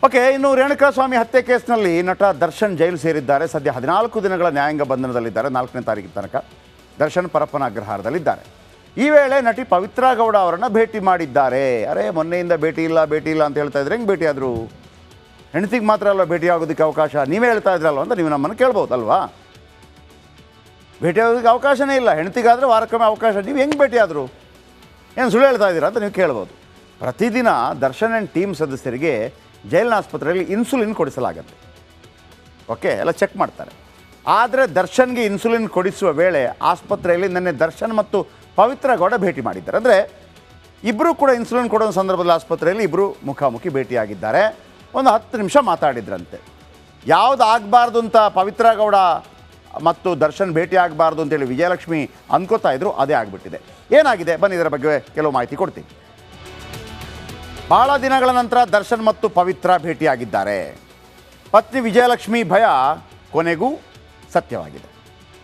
Okay, ಇನ್ನು ರೇಣುಕಾಸ್ವಾಮಿ ಹತ್ಯೆ ಕೇಸ್ನಲ್ಲಿ ನಟ ದರ್ಶನ್ ಜೈಲು ಸೇರಿದ್ದಾರೆ. ಸದ್ಯ 14 ದಿನಗಳ ನ್ಯಾಯಾಂಗ ಬಂಧನದಲ್ಲಿದ್ದಾರೆ. 4ನೇ ತಾರೀಕಿನ ತನಕ ದರ್ಶನ್ ಪರಪ್ಪನ ಅಗ್ರಹಾರದಲ್ಲಿದ್ದಾರೆ. ಈ ವೇಳೆ ನಟಿ ಪವಿತ್ರಾ ಗೌಡ ಅವರನ್ನು ಭೇಟಿ ಮಾಡಿದ್ದಾರೆ. ಅರೆ, ಮೊನ್ನೆಯಿಂದ ಭೇಟಿ ಇಲ್ಲ ಅಂತ ಹೇಳ್ತಾ ಇದ್ರೆ ಹೆಂಗೆ ಭೇಟಿಯಾದರು? ಹೆಂಡತಿಗೆ ಮಾತ್ರ ಅಲ್ವಾ ಭೇಟಿ ಆಗೋದಕ್ಕೆ ಅವಕಾಶ? ನೀವೇ ಹೇಳ್ತಾ ಇದ್ರಲ್ವ ಅಂತ ನೀವು ನಮ್ಮನ್ನು ಕೇಳ್ಬೋದಲ್ವಾ? ಭೇಟಿ ಆಗೋದಕ್ಕೆ ಅವಕಾಶನೇ ಇಲ್ಲ. ಹೆಂಡತಿಗಾದರೆ ವಾರಕ್ಕೊಮ್ಮೆ ಅವಕಾಶ. ನೀವು ಹೆಂಗೆ ಭೇಟಿಯಾದರು? ಏನು ಸುಳ್ಳು ಹೇಳ್ತಾ ಇದ್ದೀರಾ ಅಂತ ನೀವು ಕೇಳ್ಬೋದು. ಪ್ರತಿದಿನ ದರ್ಶನ್ ಆ್ಯಂಡ್ ಟೀಮ್ ಸದಸ್ಯರಿಗೆ ಜೈಲಿನ ಆಸ್ಪತ್ರೆಯಲ್ಲಿ ಇನ್ಸುಲಿನ್ ಕೊಡಿಸಲಾಗುತ್ತೆ. ಓಕೆ, ಎಲ್ಲ ಚೆಕ್ ಮಾಡ್ತಾರೆ. ಆದರೆ ದರ್ಶನ್ಗೆ ಇನ್ಸುಲಿನ್ ಕೊಡಿಸುವ ವೇಳೆ ಆಸ್ಪತ್ರೆಯಲ್ಲಿ ನಿನ್ನೆ ದರ್ಶನ್ ಮತ್ತು ಪವಿತ್ರ ಗೌಡ ಭೇಟಿ ಮಾಡಿದ್ದಾರೆ. ಅಂದರೆ ಇಬ್ಬರು ಕೂಡ ಇನ್ಸುಲಿನ್ ಕೊಡೋ ಸಂದರ್ಭದಲ್ಲಿ ಆಸ್ಪತ್ರೆಯಲ್ಲಿ ಇಬ್ಬರು ಮುಖಾಮುಖಿ ಭೇಟಿಯಾಗಿದ್ದಾರೆ. ಒಂದು 10 ನಿಮಿಷ ಮಾತಾಡಿದ್ರಂತೆ. ಯಾವುದು ಆಗಬಾರ್ದು ಅಂತ ಪವಿತ್ರ ಗೌಡ ಮತ್ತು ದರ್ಶನ್ ಭೇಟಿ ಆಗಬಾರ್ದು ಅಂತೇಳಿ ವಿಜಯಲಕ್ಷ್ಮಿ ಅಂದ್ಕೋತಾ ಇದ್ರು, ಅದೇ ಆಗಿಬಿಟ್ಟಿದೆ. ಏನಾಗಿದೆ ಬನ್ನಿ, ಇದರ ಬಗ್ಗೆ ಕೆಲವು ಮಾಹಿತಿ ಕೊಡ್ತೀನಿ. ಬಹಳ ದಿನಗಳ ನಂತರ ದರ್ಶನ್ ಮತ್ತು ಪವಿತ್ರ ಭೇಟಿಯಾಗಿದ್ದಾರೆ. ಪತ್ನಿ ವಿಜಯಲಕ್ಷ್ಮಿ ಭಯ ಕೊನೆಗೂ ಸತ್ಯವಾಗಿದೆ.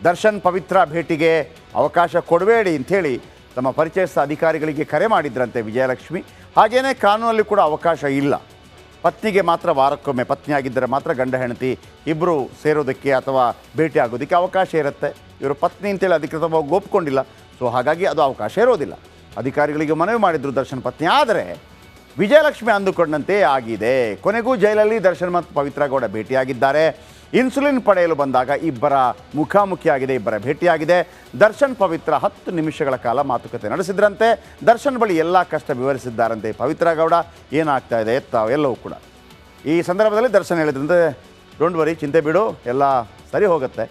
ದರ್ಶನ್ ಪವಿತ್ರ ಭೇಟಿಗೆ ಅವಕಾಶ ಕೊಡಬೇಡಿ ಅಂಥೇಳಿ ತಮ್ಮ ಪರಿಚಯಸ್ಥ ಅಧಿಕಾರಿಗಳಿಗೆ ಕರೆ ಮಾಡಿದ್ರಂತೆ ವಿಜಯಲಕ್ಷ್ಮಿ. ಹಾಗೇನೇ ಕಾನೂನಲ್ಲಿ ಕೂಡ ಅವಕಾಶ ಇಲ್ಲ. ಪತ್ನಿಗೆ ಮಾತ್ರ ವಾರಕ್ಕೊಮ್ಮೆ, ಪತ್ನಿಯಾಗಿದ್ದರೆ ಮಾತ್ರ ಗಂಡ ಹೆಂಡತಿ ಇಬ್ಬರು ಸೇರೋದಕ್ಕೆ ಅಥವಾ ಭೇಟಿ ಆಗೋದಕ್ಕೆ ಅವಕಾಶ ಇರುತ್ತೆ. ಇವರು ಪತ್ನಿ ಅಂತೇಳಿ ಅಧಿಕೃತವಾಗಿ ಒಪ್ಕೊಂಡಿಲ್ಲ, ಸೊ ಹಾಗಾಗಿ ಅದು ಅವಕಾಶ ಇರೋದಿಲ್ಲ. ಅಧಿಕಾರಿಗಳಿಗೆ ಮನವಿ ಮಾಡಿದ್ರು ದರ್ಶನ್ ಪತ್ನಿ. ಆದರೆ ವಿಜಯಲಕ್ಷ್ಮಿ ಅಂದುಕೊಂಡಂತೆ ಆಗಿದೆ. ಕೊನೆಗೂ ಜೈಲಲ್ಲಿ ದರ್ಶನ್ ಮತ್ತು ಪವಿತ್ರ ಗೌಡ ಭೇಟಿಯಾಗಿದ್ದಾರೆ. ಇನ್ಸುಲಿನ್ ಪಡೆಯಲು ಬಂದಾಗ ಇಬ್ಬರ ಮುಖಾಮುಖಿಯಾಗಿದೆ, ಇಬ್ಬರ ಭೇಟಿಯಾಗಿದೆ. ದರ್ಶನ್ ಪವಿತ್ರ 10 ನಿಮಿಷಗಳ ಕಾಲ ಮಾತುಕತೆ ನಡೆಸಿದ್ರಂತೆ. ದರ್ಶನ್ ಬಳಿ ಎಲ್ಲ ಕಷ್ಟ ವಿವರಿಸಿದ್ದಾರಂತೆ ಪವಿತ್ರ ಗೌಡ. ಏನಾಗ್ತಾ ಇದೆ ಎಲ್ಲವೂ ಕೂಡ ಈ ಸಂದರ್ಭದಲ್ಲಿ ದರ್ಶನ್ ಹೇಳಿದ್ರಂತೆ, ಡೋಂಟ್ ವರಿ, ಚಿಂತೆ ಬಿಡು, ಎಲ್ಲ ಸರಿ ಹೋಗುತ್ತೆ.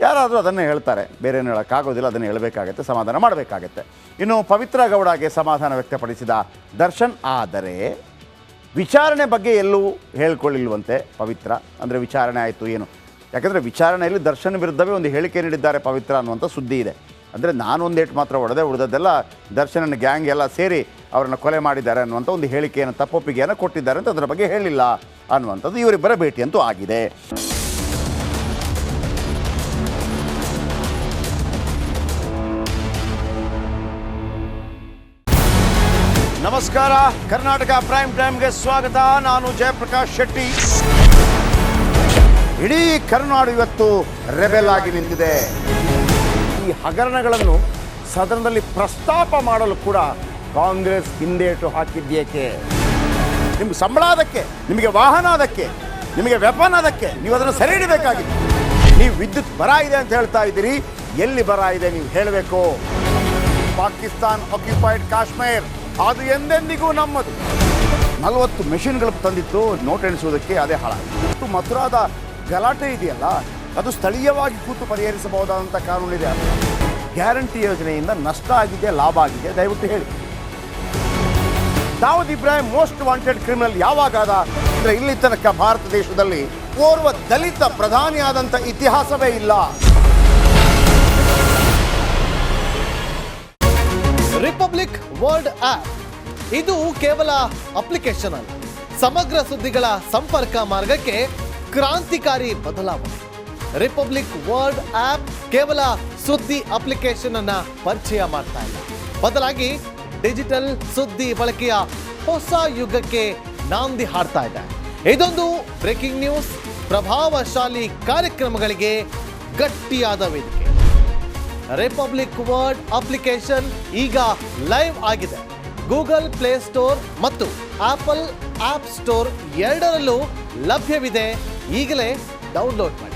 ಯಾರಾದರೂ ಅದನ್ನೇ ಹೇಳ್ತಾರೆ, ಬೇರೆ ಏನು ಹೇಳೋಕ್ಕಾಗೋದಿಲ್ಲ, ಅದನ್ನು ಹೇಳಬೇಕಾಗತ್ತೆ, ಸಮಾಧಾನ ಮಾಡಬೇಕಾಗತ್ತೆ. ಇನ್ನು ಪವಿತ್ರ ಗೌಡಗೆ ಸಮಾಧಾನ ವ್ಯಕ್ತಪಡಿಸಿದ ದರ್ಶನ್. ಆದರೆ ವಿಚಾರಣೆ ಬಗ್ಗೆ ಎಲ್ಲೂ ಹೇಳ್ಕೊಳ್ಳಿಲ್ವಂತೆ ಪವಿತ್ರ. ಅಂದರೆ ವಿಚಾರಣೆ ಆಯಿತು ಏನು? ಯಾಕಂದರೆ ವಿಚಾರಣೆಯಲ್ಲಿ ದರ್ಶನ್ ವಿರುದ್ಧವೇ ಒಂದು ಹೇಳಿಕೆ ನೀಡಿದ್ದಾರೆ ಪವಿತ್ರ ಅನ್ನುವಂಥ ಸುದ್ದಿ ಇದೆ. ಅಂದರೆ ನಾನೊಂದು ಏಟು ಮಾತ್ರ ಹೊಡೆದೆ, ಉಳಿದದ್ದೆಲ್ಲ ದರ್ಶನನ ಗ್ಯಾಂಗ್ ಎಲ್ಲ ಸೇರಿ ಅವರನ್ನು ಕೊಲೆ ಮಾಡಿದ್ದಾರೆ ಅನ್ನುವಂಥ ಒಂದು ಹೇಳಿಕೆಯನ್ನು, ತಪ್ಪೊಪ್ಪಿಗೆಯನ್ನು ಕೊಟ್ಟಿದ್ದಾರೆ ಅಂತ ಅದರ ಬಗ್ಗೆ ಹೇಳಿಲ್ಲ ಅನ್ನುವಂಥದ್ದು ಇವರಿಬ್ಬರ ಭೇಟಿ ಅಂತೂ ಆಗಿದೆ. ನಮಸ್ಕಾರ, ಕರ್ನಾಟಕ ಪ್ರೈಮ್ ಟೈಮ್ಗೆ ಸ್ವಾಗತ. ನಾನು ಜಯಪ್ರಕಾಶ್ ಶೆಟ್ಟಿ. ಇಡೀ ಕರುನಾಡು ಇವತ್ತು ರೆಬೆಲ್ ಆಗಿ ನಿಂತಿದೆ. ಈ ಹಗರಣಗಳನ್ನು ಸದನದಲ್ಲಿ ಪ್ರಸ್ತಾಪ ಮಾಡಲು ಕೂಡ ಕಾಂಗ್ರೆಸ್ ಹಿಂದೇಟು ಹಾಕಿದ್ದೇಕೆ? ನಿಮ್ಗೆ ಸಂಬಳ ಅದಕ್ಕೆ, ನಿಮಗೆ ವಾಹನ ಅದಕ್ಕೆ, ನಿಮಗೆ ವೆಪನ್ ಅದಕ್ಕೆ, ನೀವು ಅದನ್ನು ಸೆರೆ ಹಿಡಿಬೇಕಾಗಿತ್ತು. ನೀವು ವಿದ್ಯುತ್ ಬರ ಇದೆ ಅಂತ ಹೇಳ್ತಾ ಇದ್ದೀರಿ, ಎಲ್ಲಿ ಬರ ಇದೆ ನೀವು ಹೇಳಬೇಕು. ಪಾಕಿಸ್ತಾನ್ ಆಕ್ಯುಪೈಡ್ ಕಾಶ್ಮೀರ್ ಅದು ಎಂದೆಂದಿಗೂ ನಮ್ಮದು. 40 ಮೆಷಿನ್ಗಳು ತಂದಿತ್ತು ನೋಟ್ ಎಣಿಸುವುದಕ್ಕೆ, ಅದೇ ಹಾಳಾಗಿತ್ತು. ಮಥುರಾದ ಗಲಾಟೆ ಇದೆಯಲ್ಲ, ಅದು ಸ್ಥಳೀಯವಾಗಿ ಕೂತು ಪರಿಹರಿಸಬಹುದಾದಂಥ ಕಾನೂನಿದೆ. ಗ್ಯಾರಂಟಿ ಯೋಜನೆಯಿಂದ ನಷ್ಟ ಆಗಿದೆ, ಲಾಭ ಆಗಿದೆ, ದಯವಿಟ್ಟು ಹೇಳಿ. Dawood Ibrahim most wanted criminal ಯಾವಾಗಾದ ಅಂದರೆ ಇಲ್ಲಿ ತನಕ ಭಾರತ ದೇಶದಲ್ಲಿ ಓರ್ವ ದಲಿತ ಪ್ರಧಾನಿಯಾದಂಥ ಇತಿಹಾಸವೇ ಇಲ್ಲ. ರಿಪಬ್ಲಿಕ್ ವರ್ಲ್ಡ್ ಆಪ್ ಇದು ಕೇವಲ ಅಪ್ಲಿಕೇಶನ್ ಅಲ್ಲ, ಸಮಗ್ರ ಸುದ್ದಿಗಳ ಸಂಪರ್ಕ ಮಾರ್ಗಕ್ಕೆ ಕ್ರಾಂತಿಕಾರಿ ಬದಲಾವಣೆ. ರಿಪಬ್ಲಿಕ್ ವರ್ಲ್ಡ್ ಆಪ್ ಕೇವಲ ಸುದ್ದಿ ಅಪ್ಲಿಕೇಶನ್ ಅನ್ನ ಪರಿಚಯ ಮಾಡ್ತಾ ಇಲ್ಲ, ಬದಲಾಗಿ ಡಿಜಿಟಲ್ ಸುದ್ದಿ ಬಳಕೆಯ ಹೊಸ ಯುಗಕ್ಕೆ ನಾಂದಿ ಹಾಡ್ತಾ ಇದೆ. ಇದೊಂದು ಬ್ರೇಕಿಂಗ್ ನ್ಯೂಸ್, ಪ್ರಭಾವಶಾಲಿ ಕಾರ್ಯಕ್ರಮಗಳಿಗೆ ಗಟ್ಟಿಯಾದ ವೇದಿಕೆ. ರಿಪಬ್ಲಿಕ್ ವರ್ಲ್ಡ್ ಅಪ್ಲಿಕೇಶನ್ ಈಗ ಲೈವ್ ಆಗಿದೆ. ಗೂಗಲ್ ಪ್ಲೇ ಸ್ಟೋರ್ ಮತ್ತು ಆಪಲ್ ಆಪ್ ಸ್ಟೋರ್ ಎರಡರಲ್ಲೂ ಲಭ್ಯವಿದೆ. ಈಗಲೇ ಡೌನ್ಲೋಡ್ ಮಾಡಿ.